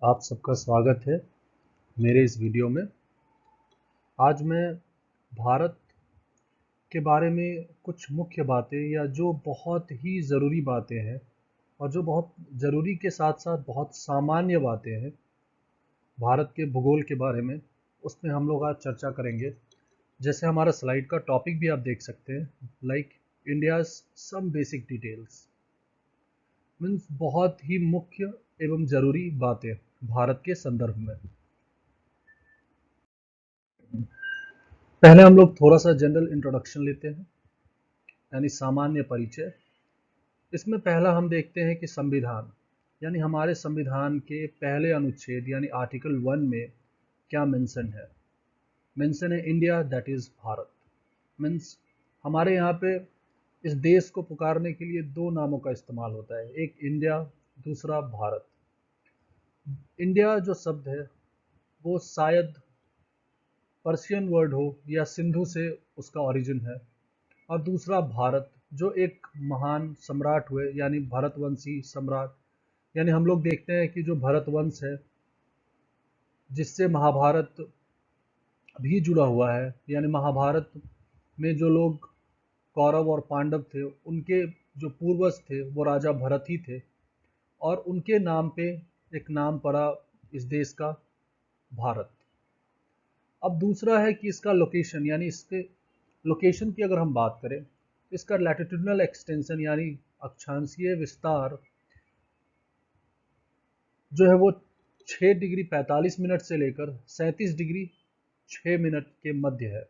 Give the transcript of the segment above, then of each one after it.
आप सबका स्वागत है मेरे इस वीडियो में। आज मैं भारत के बारे में कुछ मुख्य बातें या जो बहुत ही ज़रूरी बातें हैं और जो बहुत ज़रूरी के साथ साथ बहुत सामान्य बातें हैं भारत के भूगोल के बारे में, उसमें हम लोग आज चर्चा करेंगे। जैसे हमारा स्लाइड का टॉपिक भी आप देख सकते हैं, like India's some basic details, means बहुत ही मुख्य एवं ज़रूरी बातें भारत के संदर्भ में। पहले हम लोग थोड़ा सा जनरल इंट्रोडक्शन लेते हैं, यानी सामान्य परिचय। इसमें पहला हम देखते हैं कि संविधान, यानी हमारे संविधान के पहले अनुच्छेद यानी आर्टिकल 1 में क्या मेंशन है। मेंशन है India, that is Bharat. Means हमारे यहाँ पे इस देश को पुकारने के लिए दो नामों का इस्तेमाल होता है, एक इंडिया, दूसरा भारत। इंडिया जो शब्द है वो शायद पर्शियन वर्ड हो या सिंधु से उसका ओरिजिन है, और दूसरा भारत जो एक महान सम्राट हुए यानी भरतवंशी सम्राट। यानी हम लोग देखते हैं कि जो भरतवंश है जिससे महाभारत भी जुड़ा हुआ है, यानी महाभारत में जो लोग कौरव और पांडव थे उनके जो पूर्वज थे वो राजा भरत ही थे, और उनके नाम पे एक नाम पड़ा इस देश का, भारत। अब दूसरा है कि इसका लोकेशन, यानी इसके लोकेशन की अगर हम बात करें, इसका लैटिट्यूडनल एक्सटेंशन यानी अक्षांशीय विस्तार जो है वो 6 डिग्री 45 मिनट से लेकर 37 डिग्री 6 मिनट के मध्य है।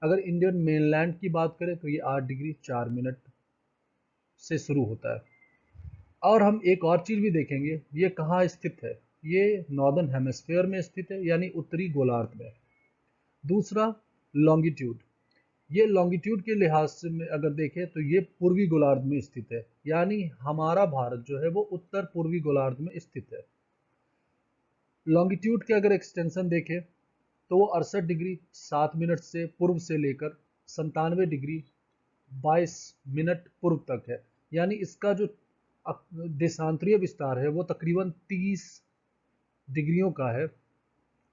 अगर इंडियन मेनलैंड की बात करें तो ये 8 डिग्री 4 मिनट से शुरू होता है। और हम एक और चीज़ भी देखेंगे, ये कहाँ स्थित है। ये नॉर्दर्न हेमिस्फीयर में स्थित है, यानी उत्तरी गोलार्ध में। दूसरा लॉन्गिट्यूड, ये लॉन्गिट्यूड के लिहाज से में अगर देखें तो ये पूर्वी गोलार्ध में स्थित है, यानी हमारा भारत जो है वो उत्तर पूर्वी गोलार्ध में स्थित है। लॉन्गिट्यूड के अगर एक्सटेंशन देखें तो वो 68 डिग्री 7 मिनट से पूर्व से लेकर 97 डिग्री 22 मिनट पूर्व तक है। यानी इसका जो देशांतरीय विस्तार है वो तकरीबन 30 डिग्रियों का है,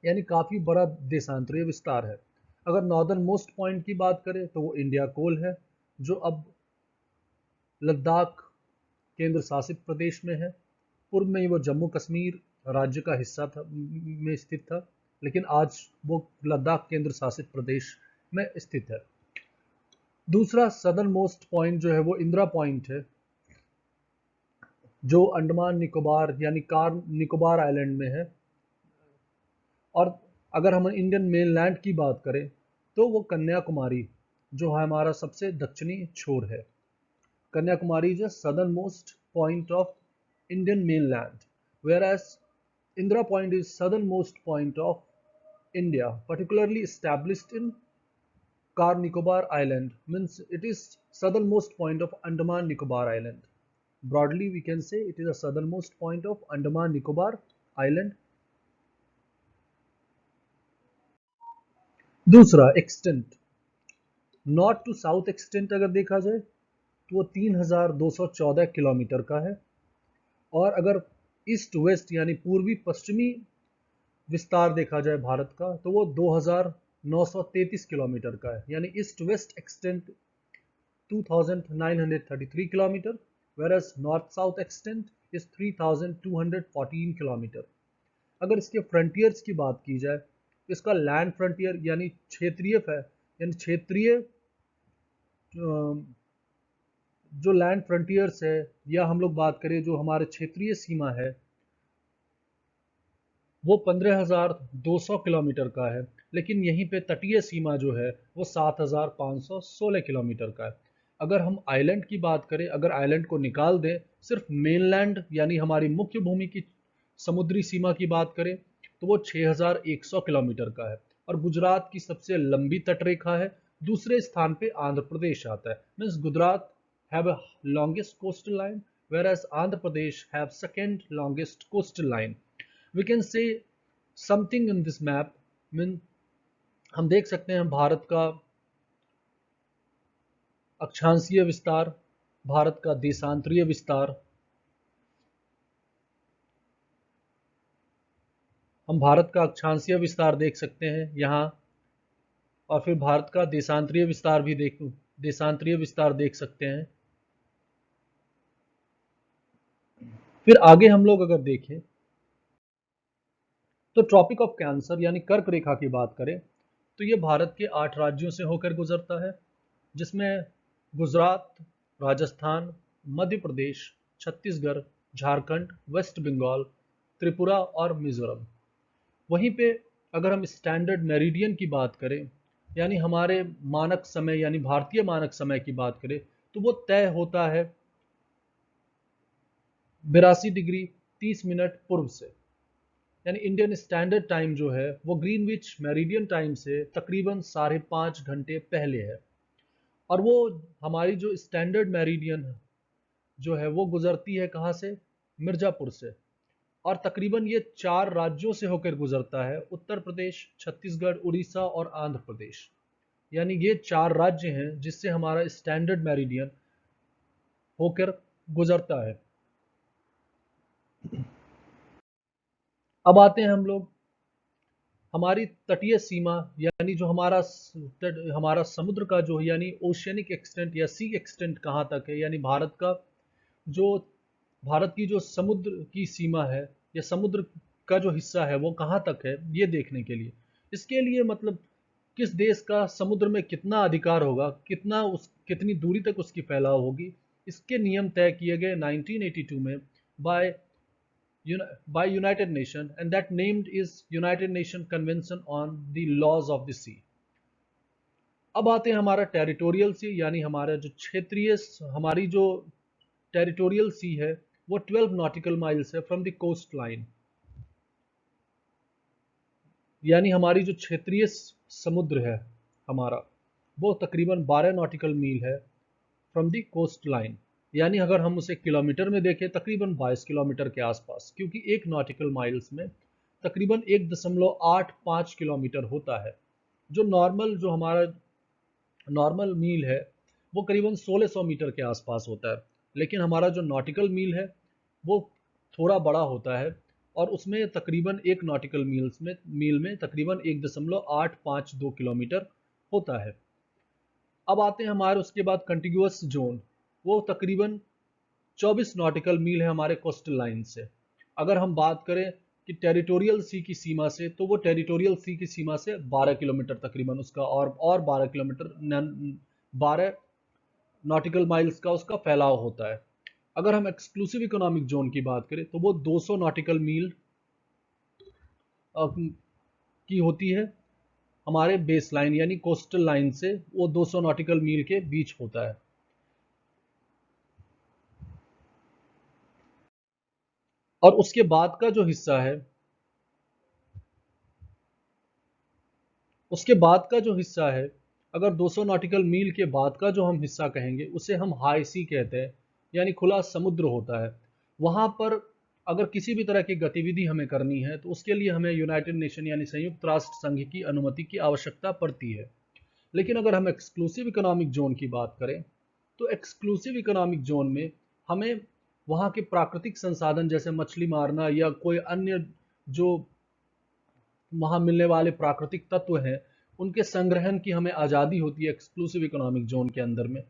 यानी काफ़ी बड़ा देशांतरीय विस्तार है। अगर नॉर्दर्न मोस्ट पॉइंट की बात करें तो वो इंडिया कोल है, जो अब लद्दाख केंद्र शासित प्रदेश में है। पूर्व में ही वो जम्मू कश्मीर राज्य का हिस्सा था, में स्थित था, लेकिन आज वो लद्दाख केंद्र शासित प्रदेश में स्थित है। दूसरा सदर्न मोस्ट पॉइंट जो है वो इंदिरा पॉइंट है, जो अंडमान निकोबार यानी कार निकोबार आइलैंड में है। और अगर हम इंडियन मेनलैंड की बात करें तो वो कन्याकुमारी जो है हमारा सबसे दक्षिणी छोर है। Kanyakumari is the southernmost point of Indian mainland, whereas Indira Point is southernmost point of India, particularly established in Car Nicobar Island, means it is southernmost point of Andaman Nicobar Island. Broadly, we can say it is the southernmost point of Andaman Nicobar Island. दूसरा extent, north to south extent अगर देखा जाए तो वो 3214 kilometre का है। और अगर ईस्ट वेस्ट यानी पूर्वी पश्चिमी विस्तार देखा जाए भारत का तो वो 2933 किलोमीटर का है, यानी east west extent 2933 kilometre, whereas north south extent is 3214 kilometre. अगर इसके फ्रंटियर्स की बात की जाए तो इसका लैंड फ्रंटियर यानी क्षेत्रीय जो लैंड फ्रंटियर्स है, या हम लोग बात करें जो हमारे क्षेत्रीय सीमा है, वो 15,200 किलोमीटर का है। लेकिन यहीं पे तटीय सीमा जो है वो 7,516 किलोमीटर का है। अगर हम आइलैंड की बात करें, अगर आइलैंड को निकाल दें, सिर्फ मेनलैंड यानी हमारी मुख्य भूमि की समुद्री सीमा की बात करें तो वो 6,100 किलोमीटर का है। और गुजरात की सबसे लंबी तटरेखा है, दूसरे स्थान पे आंध्र प्रदेश आता है। Means Gujarat have a longest coastal line, whereas Andhra Pradesh have second longest coastal line. we can say something in this map, mean हम देख सकते हैं भारत का अक्षांशीय विस्तार, भारत का देशांतरीय विस्तार। हम भारत का अक्षांशीय विस्तार देख सकते हैं यहाँ, और फिर भारत का देशांतरीय विस्तार देख सकते हैं। फिर आगे हम लोग अगर देखें तो ट्रॉपिक ऑफ कैंसर यानी कर्क रेखा की बात करें तो ये भारत के 8 राज्यों से होकर गुजरता है, जिसमें गुजरात, राजस्थान, मध्य प्रदेश, छत्तीसगढ़, झारखंड, वेस्ट बंगाल, त्रिपुरा और मिजोरम। वहीं पे अगर हम स्टैंडर्ड मेरिडियन की बात करें यानी हमारे मानक समय यानी भारतीय मानक समय की बात करें तो वो तय होता है 82 डिग्री 30 मिनट पूर्व से, यानी इंडियन स्टैंडर्ड टाइम जो है वो ग्रीनविच मेरिडियन टाइम से तकरीबन 5.5 घंटे पहले है। और वो हमारी जो स्टैंडर्ड मेरिडियन जो है वो गुजरती है कहाँ से, मिर्जापुर से, और तकरीबन ये 4 राज्यों से होकर गुजरता है, उत्तर प्रदेश, छत्तीसगढ़, उड़ीसा और आंध्र प्रदेश। यानी ये 4 राज्य हैं जिससे हमारा स्टैंडर्ड मेरिडियन होकर गुजरता है। अब आते हैं हम लोग हमारी तटीय सीमा यानी जो हमारा समुद्र का जो यानी ओशियनिक एक्सटेंट या सी एक्सटेंट कहाँ तक है, यानी जो भारत की जो समुद्र की सीमा है या समुद्र का जो हिस्सा है वो कहाँ तक है, ये देखने के लिए, इसके लिए मतलब किस देश का समुद्र में कितना अधिकार होगा, कितनी दूरी तक उसकी फैलाव होगी, इसके नियम तय किए गए 1982 में bye United Nations, and that named is United Nations Convention on the Laws of the Sea. अब आते हैं हमारा टेरिटोरियल सी यानी हमारी जो टेरिटोरियल सी है वो 12 नॉटिकल माइल्स है फ्रॉम द कोस्ट लाइन, यानी हमारी जो क्षेत्रीय समुद्र है हमारा वो तकरीबन 12 नॉटिकल मील है फ्रॉम द कोस्ट लाइन, यानी अगर हम उसे किलोमीटर में देखें तकरीबन 22 किलोमीटर के आसपास, क्योंकि एक नॉटिकल माइल्स में तकरीबन 1.85 किलोमीटर होता है। जो हमारा नॉर्मल मील है वो करीबन 1600 मीटर के आसपास होता है, लेकिन हमारा जो नॉटिकल मील है वो थोड़ा बड़ा होता है, और उसमें तकरीबन एक नॉटिकल मील में तकरीबन 1.852 किलोमीटर होता है। अब आते हैं हमारे उसके बाद कंटिग्यूअस जोन, वो तकरीबन 24 नॉटिकल मील है हमारे कोस्टल लाइन से। अगर हम बात करें कि टेरिटोरियल सी की सीमा से, तो वो टेरिटोरियल सी की सीमा से 12 किलोमीटर तकरीबन उसका, और 12 किलोमीटर 12 नॉटिकल माइल्स का उसका फैलाव होता है। अगर हम एक्सक्लूसिव इकोनॉमिक जोन की बात करें तो वो 200 नॉटिकल मील की होती है हमारे बेस लाइन यानी कोस्टल लाइन से, वो 200 नॉटिकल मील के बीच होता है। और उसके बाद का जो हिस्सा है उसके बाद का जो हिस्सा है अगर 200 नॉटिकल मील के बाद का जो हम हिस्सा कहेंगे उसे हम हाई सी कहते हैं, यानी खुला समुद्र होता है। वहां पर अगर किसी भी तरह की गतिविधि हमें करनी है तो उसके लिए हमें यूनाइटेड नेशन यानी संयुक्त राष्ट्र संघ की अनुमति की आवश्यकता पड़ती है। लेकिन अगर हम एक्सक्लूसिव इकोनॉमिक जोन की बात करें तो एक्सक्लूसिव इकोनॉमिक जोन में हमें वहाँ के प्राकृतिक संसाधन जैसे मछली मारना या कोई अन्य जो वहाँ मिलने वाले प्राकृतिक तत्व हैं उनके संग्रहण की हमें आज़ादी होती है एक्सक्लूसिव इकोनॉमिक जोन के अंदर में।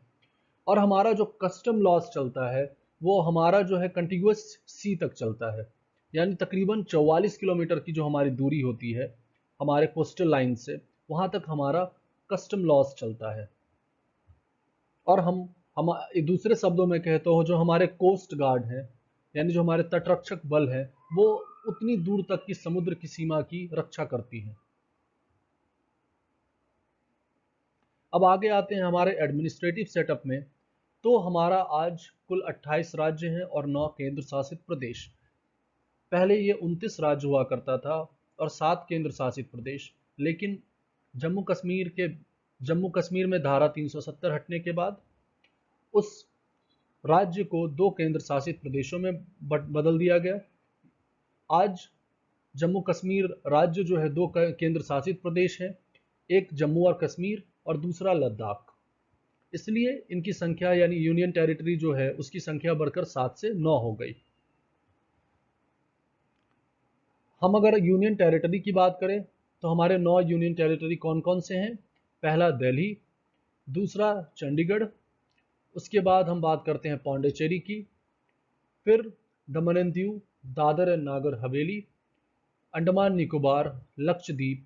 और हमारा जो कस्टम लॉस चलता है वो हमारा जो है कंटिग्यूअस सी तक चलता है, यानी तकरीबन 44 किलोमीटर की जो हमारी दूरी होती है हमारे कोस्टल लाइन से, वहाँ तक हमारा कस्टम लॉस चलता है। और हम दूसरे शब्दों में कहते हो जो हमारे कोस्ट गार्ड हैं यानी जो हमारे तटरक्षक बल हैं वो उतनी दूर तक की समुद्र की सीमा की रक्षा करती हैं। अब आगे आते हैं हमारे एडमिनिस्ट्रेटिव सेटअप में, तो हमारा आज कुल 28 राज्य हैं और 9 केंद्र शासित प्रदेश। पहले ये 29 राज्य हुआ करता था और 7 केंद्र शासित प्रदेश, लेकिन जम्मू कश्मीर में धारा 370 हटने के बाद उस राज्य को 2 केंद्र शासित प्रदेशों में बदल दिया गया। आज जम्मू कश्मीर राज्य जो है 2 केंद्र शासित प्रदेश हैं, एक जम्मू और कश्मीर और दूसरा लद्दाख। इसलिए इनकी संख्या यानी यूनियन टेरिटरी जो है उसकी संख्या बढ़कर 7 से 9 हो गई। हम अगर यूनियन टेरिटरी की बात करें तो हमारे 9 यूनियन टेरिटरी कौन कौन से हैं? पहला दिल्ली, दूसरा चंडीगढ़, उसके बाद हम बात करते हैं पौंडीचेरी की, फिर दमन and Diu, Dadar and Nagar Haveli, Andaman Nicobar, Lakshadweep,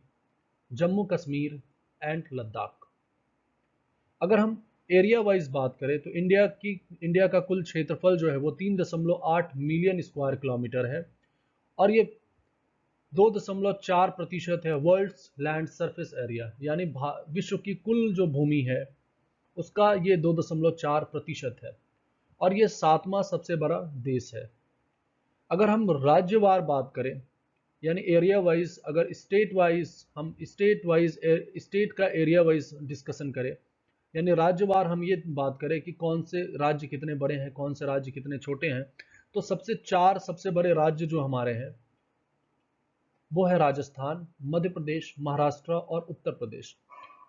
Jammu Kashmir and Ladakh. अगर हम एरिया वाइज बात करें तो इंडिया का कुल क्षेत्रफल जो है वो 3.8 मिलियन स्क्वायर किलोमीटर है और ये 2.4% है वर्ल्ड्स लैंड सरफेस एरिया, यानी विश्व की कुल जो भूमि है उसका ये 2.4% है और ये 7वां सबसे बड़ा देश है। अगर हम राज्यवार बात करें यानी एरिया वाइज, अगर स्टेट का एरिया वाइज डिस्कशन करें यानी राज्यवार हम ये बात करें कि कौन से राज्य कितने बड़े हैं, कौन से राज्य कितने छोटे हैं, तो सबसे बड़े राज्य जो हमारे हैं वो है राजस्थान, मध्य प्रदेश, महाराष्ट्र और उत्तर प्रदेश।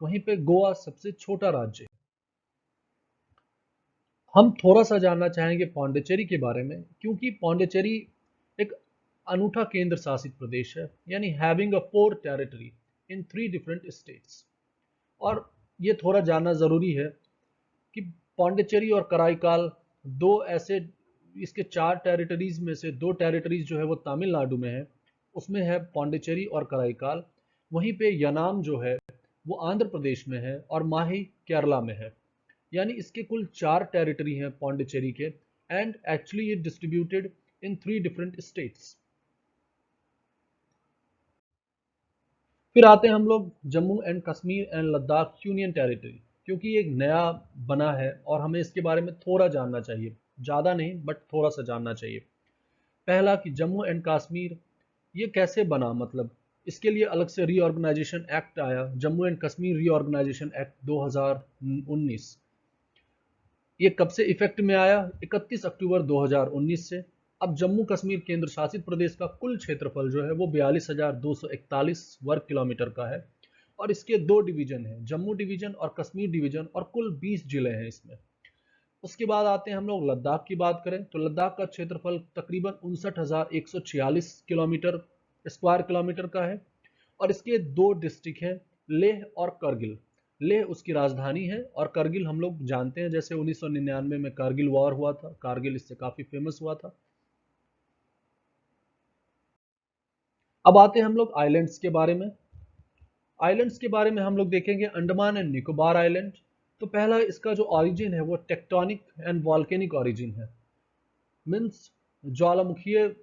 वहीं पे गोवा सबसे छोटा राज्य है। हम थोड़ा सा जानना चाहेंगे पौंडीचेरी के बारे में, क्योंकि पौंडीचेरी एक अनूठा केंद्र शासित प्रदेश है, यानी having a 4 territory in 3 different states. और ये थोड़ा जानना जरूरी है कि पौंडीचेरी और कराईकाल दो ऐसे, इसके 4 टेरिटरीज में से 2 टेरिटरीज जो है वो तमिलनाडु में है, उसमें है पौंडीचेरी और कराईकाल। वहीं पे यनाम जो है वो आंध्र प्रदेश में है और माही केरला में है। यानी इसके कुल 4 टेरिटरी हैं पौंडीचेरी के, एंड एक्चुअली ये डिस्ट्रीब्यूटेड इन 3 डिफरेंट स्टेट्स। फिर आते हैं हम लोग Jammu and Kashmir and Ladakh union territory, क्योंकि एक नया बना है और हमें इसके बारे में थोड़ा जानना चाहिए, ज़्यादा नहीं बट थोड़ा सा जानना चाहिए। पहला कि जम्मू एंड कश्मीर ये कैसे बना, मतलब इसके लिए अलग से रीऑर्गेनाइजेशन एक्ट आया, Jammu and Kashmir reorganisation act 2019। ये कब से इफेक्ट में आया? 31 अक्टूबर 2019 से। अब जम्मू कश्मीर केंद्र शासित प्रदेश का कुल क्षेत्रफल जो है वो 42,241 वर्ग किलोमीटर का है और इसके 2 डिवीजन हैं, जम्मू डिवीजन और कश्मीर डिवीजन, और कुल 20 जिले हैं इसमें। उसके बाद आते हैं हम लोग लद्दाख की बात करें तो लद्दाख का क्षेत्रफल तकरीबन 59,146 किलोमीटर स्क्वायर किलोमीटर का है और इसके 2 डिस्ट्रिक्ट हैं, लेह और करगिल। लेह उसकी राजधानी है और करगिल हम लोग जानते हैं जैसे 1999 में कारगिल वॉर हुआ था, कारगिल इससे काफी फेमस हुआ था। अब आते हैं हम लोग आइलैंड्स के बारे में। आइलैंड्स के बारे में हम लोग देखेंगे अंडमान एंड निकोबार आइलैंड। तो पहला इसका जो ओरिजिन है वो टेक्टोनिक एंड वॉल्केनिक ओरिजिन है, मीन्स ज्वालामुखीय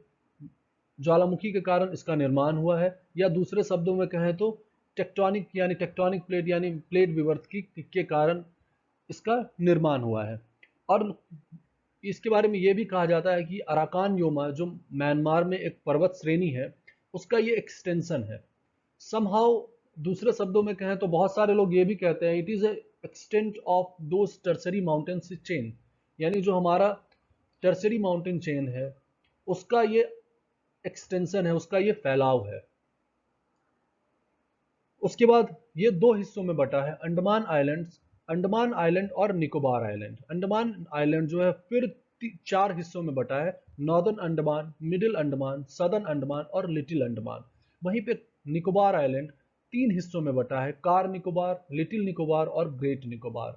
ज्वालामुखी के कारण इसका निर्माण हुआ है, या दूसरे शब्दों में कहें तो टेक्टोनिक प्लेट यानी प्लेट विवर्तकी के कारण इसका निर्माण हुआ है। और इसके बारे में यह भी कहा जाता है कि अराकान योमा जो म्यांमार में एक पर्वत श्रेणी है उसका ये एक्सटेंशन है समहाउ। दूसरे शब्दों में कहें तो बहुत सारे लोग ये भी कहते हैं it is a extent of those tertiary mountain chain, यानी जो हमारा टर्सरी माउंटेन चेन है उसका ये एक्सटेंशन है, उसका ये फैलाव है। उसके बाद ये 2 हिस्सों में बटा है, अंडमान आइलैंड और निकोबार आइलैंड। अंडमान आइलैंड जो है फिर 4 हिस्सों में बटा है, northern Andaman, middle Andaman, southern Andaman और लिटिल अंडमान। वहीं पे निकोबार आइलैंड 3 हिस्सों में बटा है, कार निकोबार, लिटिल निकोबार और ग्रेट निकोबार।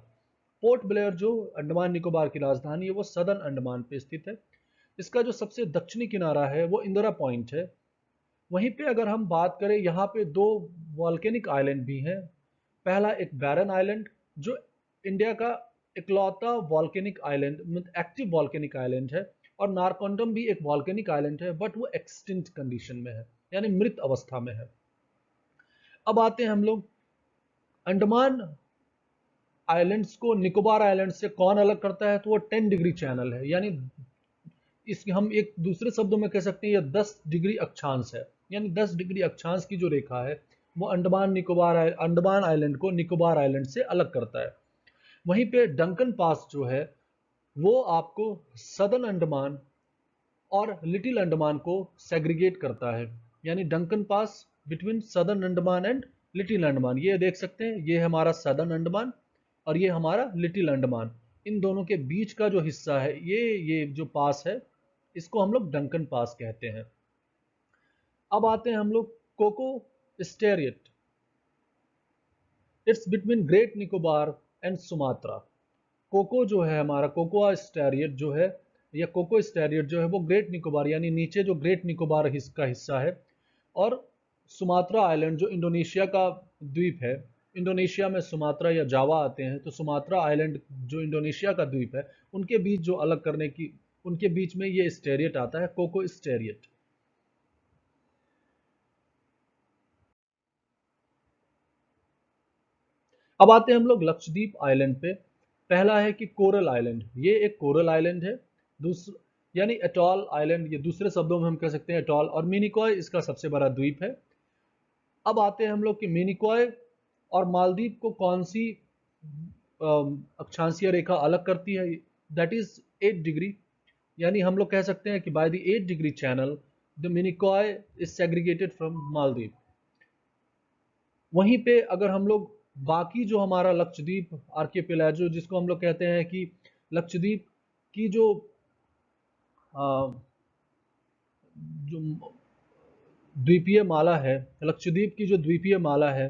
पोर्ट ब्लेयर जो अंडमान निकोबार की राजधानी है वो सदर्न अंडमान पे स्थित है। इसका जो सबसे दक्षिणी किनारा है वो इंदिरा पॉइंट है। वहीं पे अगर हम बात करें यहाँ पे 2 वॉल्केनिक आइलैंड भी हैं। पहला एक बैरन आइलैंड जो इंडिया का इकलौता volcanic island active volcanic island है, और नारकोंडम भी एक वॉल्केनिक आइलैंड है बट वो एक्सटिंक्ट कंडीशन में है यानी मृत अवस्था में है। अब आते हैं हम लोग अंडमान आइलैंड्स को निकोबार आइलैंड से कौन अलग करता है, तो वो 10 डिग्री चैनल है, यानी इसके हम एक दूसरे शब्दों में कह सकते हैं यह 10 डिग्री अक्षांश है, यानी 10 डिग्री अक्षांश की जो रेखा है वो अंडमान आइलैंड को निकोबार आइलैंड से अलग करता है। वहीं पे डंकन पास जो है वो आपको सदर्न अंडमान और लिटिल अंडमान को सेग्रीगेट करता है, यानी Duncan pass between southern Andaman and little Andaman. ये देख सकते हैं ये हमारा सदर्न अंडमान और ये हमारा लिटिल अंडमान, इन दोनों के बीच का जो हिस्सा है ये जो पास है इसको हम लोग डंकन पास कहते हैं। अब आते हैं हम लोग Coco strait. It's between Great Nicobar and Sumatra. Coco जो है हमारा, कोकोआ स्टेरियट जो है, या कोको स्टेरियट जो है, वो ग्रेट निकोबार यानी नीचे जो ग्रेट निकोबार का हिस्सा है, और सुमात्रा आइलैंड जो इंडोनेशिया का द्वीप है, इंडोनेशिया में सुमात्रा या जावा आते हैं, तो सुमात्रा आइलैंड जो इंडोनेशिया का द्वीप है, उनके बीच जो अलग करने की, उनके बीच में ये स्टेरियट आता है, कोको स्टेरियट। अब आते हैं हम लोग लक्षद्वीप आइलैंड पे। पहला है कि कोरल आइलैंड, ये एक कोरल आइलैंड है। दूसरा यानी एटॉल आइलैंड, ये दूसरे शब्दों में हम कह सकते हैं एटॉल, और मिनिकॉय इसका सबसे बड़ा द्वीप है। अब आते हैं हम लोग कि मिनिकॉय और मालदीव को कौन सी अक्षांशीय रेखा अलग करती है, दैट इज 8 डिग्री। यानी हम लोग कह सकते हैं कि by the 8 degree channel the Minicoy is segregated from Maldives. वहीं पे अगर हम लोग बाकी जो हमारा लक्षद्वीप आर्किपेलागो, जिसको हम लोग कहते हैं कि लक्षद्वीप की अ, जो द्वीपीय माला है, लक्षद्वीप की जो द्वीपीय माला है,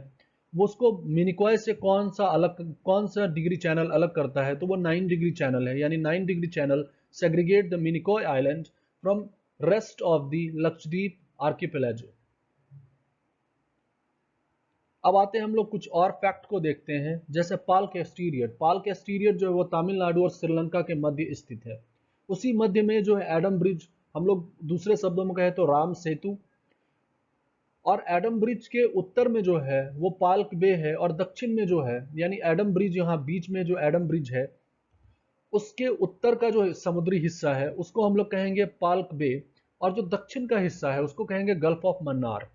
वो उसको मिनिकॉय से कौन सा डिग्री चैनल अलग करता है, तो वो 9 डिग्री चैनल है। यानी 9 degree channel segregate the Minicoy island from rest of the Lakshadweep archipelago. अब आते हैं हम लोग कुछ और फैक्ट को देखते हैं, जैसे पाल कैस्टीरियट। पाल कैस्टीरियट जो है वो तमिलनाडु और श्रीलंका के मध्य स्थित है। उसी मध्य में जो है एडम ब्रिज, हम लोग दूसरे शब्दों में कहें तो राम सेतु, और एडम ब्रिज के उत्तर में जो है वो पाल्क बे है, और दक्षिण में जो है, यानी एडम ब्रिज यहाँ बीच में जो एडम ब्रिज है, उसके उत्तर का जो समुद्री हिस्सा है उसको हम लोग कहेंगे पाल्क बे, और जो दक्षिण का हिस्सा है उसको कहेंगे गल्फ ऑफ मन्नार।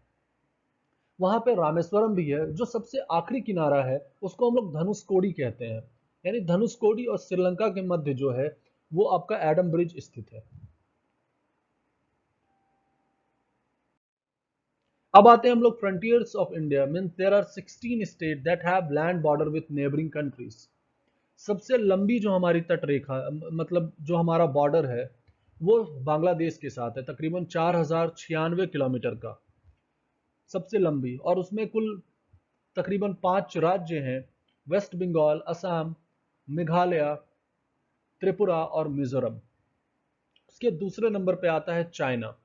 वहां पे रामेश्वरम भी है, जो सबसे आखिरी किनारा है उसको हम लोग धनुषकोडी कहते हैं। यानी धनुषकोडी और श्रीलंका के मध्य जो है वो आपका एडम ब्रिज स्थित है। अब आते हैं हम लोग frontiers of India. Mean there are 16 state that have land border with neighbouring countries. सबसे लंबी जो हमारी तट रेखा, मतलब जो हमारा बॉर्डर है, वो बांग्लादेश के साथ है, तकरीबन 4096 किलोमीटर का, सबसे लंबी। और उसमें कुल तकरीबन 5 राज्य हैं, वेस्ट बंगाल, असम, मेघालय, त्रिपुरा और मिजोरम। उसके दूसरे नंबर पे आता है चाइना।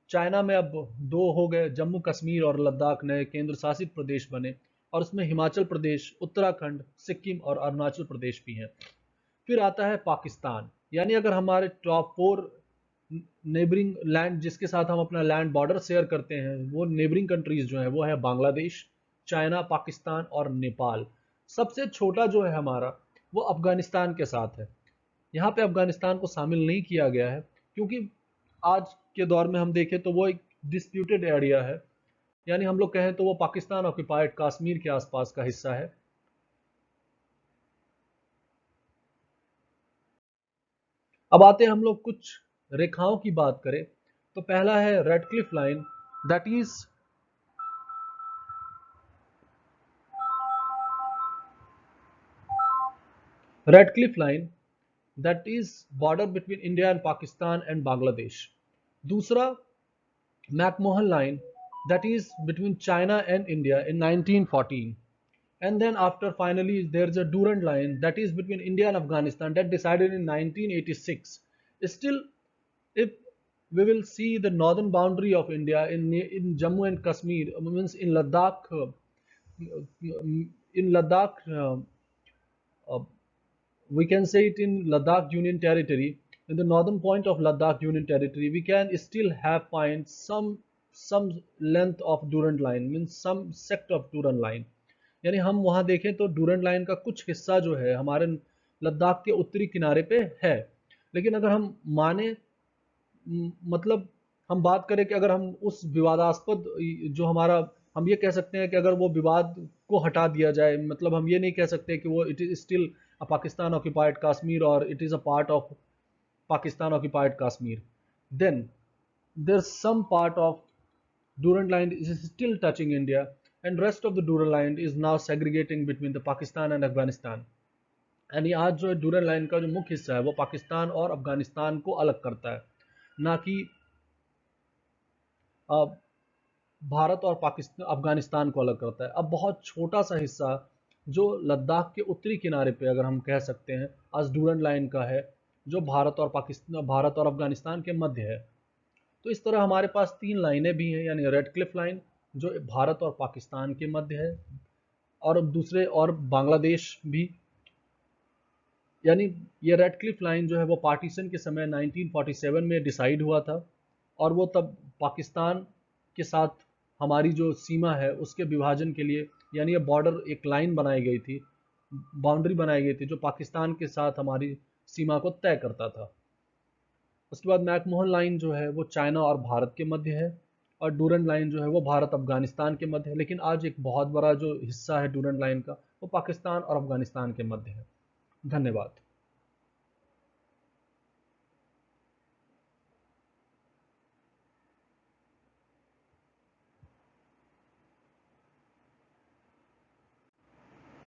चाइना में अब दो हो गए, जम्मू कश्मीर और लद्दाख नए केंद्र शासित प्रदेश बने, और उसमें हिमाचल प्रदेश, उत्तराखंड, सिक्किम और अरुणाचल प्रदेश भी हैं। फिर आता है पाकिस्तान। यानी अगर हमारे टॉप 4 नेबरिंग लैंड जिसके साथ हम अपना लैंड बॉर्डर शेयर करते हैं, वो नेबरिंग कंट्रीज जो है वो है बांग्लादेश, चाइना, पाकिस्तान और नेपाल। सबसे छोटा जो है हमारा, वो अफगानिस्तान के साथ है। यहाँ पे अफगानिस्तान को शामिल नहीं किया गया है, क्योंकि आज के दौर में हम देखें तो वो एक डिस्प्यूटेड एरिया है। यानी हम लोग कहें तो वो पाकिस्तान ऑक्यूपाइड कश्मीर के आसपास का हिस्सा है। अब आते हैं हम लोग कुछ रेखाओं की बात करें, तो पहला है Radcliffe line, that is Radcliffe line that is border between India and Pakistan and Bangladesh. दूसरा McMahon line, that is between China and India in 1914. And then after finally there's a Durand line that is between India and Afghanistan that decided in 1986. Still, if we will see the northern boundary of India in Jammu and Kashmir, means in Ladakh, uh, we can say it in Ladakh Union Territory. In the northern point of Ladakh Union Territory, we can still have find some length of Durand line, means some sect of Durand line. यानी हम वहां देखें तो Durand line का कुछ हिस्सा जो है हमारे लद्दाख के उत्तरी किनारे पे है। लेकिन अगर हम माने, मतलब हम बात करें कि अगर हम उस विवादास्पद जो हमारा, हम ये कह सकते हैं कि अगर वो विवाद को हटा दिया जाए, मतलब हम ये नहीं कह सकते कि वो it is still a Pakistan occupied Kashmir और it is a part of Pakistan occupied Kashmir, then there's some part of Durand line is still touching India, and rest of the Durand line is now segregating between the Pakistan and Afghanistan. यानी आज जो Durand line का जो मुख्य हिस्सा है वो पाकिस्तान और अफगानिस्तान को अलग करता है, ना कि भारत और पाकिस्तान अफगानिस्तान को अलग करता है। अब बहुत छोटा सा हिस्सा जो लद्दाख के उत्तरी किनारे पे अगर हम कह सकते हैं आज डूरन लाइन का है, जो भारत और अफगानिस्तान के मध्य है। तो इस तरह हमारे पास तीन लाइनें भी हैं, यानी रेड क्लिफ लाइन जो भारत और पाकिस्तान के मध्य है, और दूसरे और बांग्लादेश भी। यानी ये रेड क्लिफ लाइन जो है वो पार्टीशन के समय 1947 में डिसाइड हुआ था, और वो तब पाकिस्तान के साथ हमारी जो सीमा है उसके विभाजन के लिए, यानी ये बॉर्डर एक लाइन बनाई गई थी, बाउंड्री बनाई गई थी जो पाकिस्तान के साथ हमारी सीमा को तय करता था। उसके बाद मैकमोहन लाइन जो है वो चाइना और भारत के मध्य है, और डूरन लाइन जो है वो भारत अफगानिस्तान के मध्य है। लेकिन आज एक बहुत बड़ा जो हिस्सा है डूरन लाइन का वो पाकिस्तान और अफगानिस्तान के मध्य है। धन्यवाद।